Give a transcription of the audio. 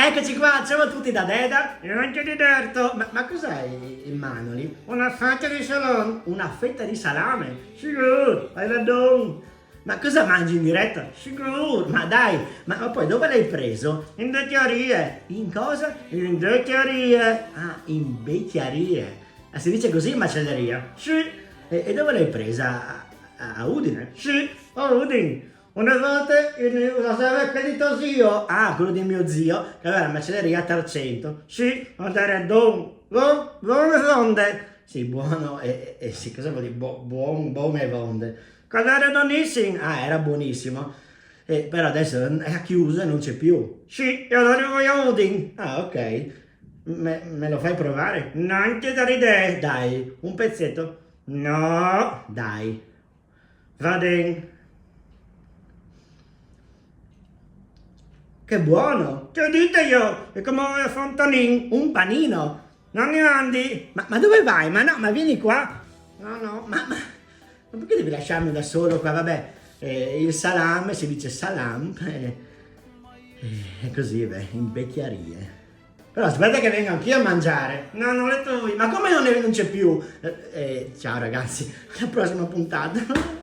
Eccoci qua, ciao a tutti da Deda e anche di Derto. Ma cos'hai in mano lì? Una fetta di salame. Una fetta di salame? Sicuro, hai ragione. Ma cosa mangi in diretta? Sicuro, ma dai, ma poi dove l'hai preso? In due teorie. In cosa? In due teorie. Ah, in becchiarie. Ah, si dice così in macelleria? Sì. E dove l'hai presa? A Udine? Sì, a Udine. Una volta lo sapeva che di tuo zio. Ah, quello di mio zio, che aveva la macelleria a Tarcento. Sì, andare buone vonde. Sì, buono e sì, cosa vuol dire? Buone vonde. Cosa era buonissimo? Ah, era buonissimo. Però adesso è chiuso e non c'è più. Sì, e allora voglio Udine. Ah, ok. Me lo fai provare? Non ti dare idee. Dai, un pezzetto. No, dai. Va bene. Che buono! Che dite io? È come un fontanin. Un panino? Non ne mandi? Ma dove vai? Ma no, ma vieni qua. No, ma perché devi lasciarmi da solo qua? Vabbè, il salame, si dice salam, è così, beh, in becchiarie. Però aspetta che venga anch'io a mangiare. No, non le trovi. Ma come non c'è più? Ciao ragazzi, alla prossima puntata.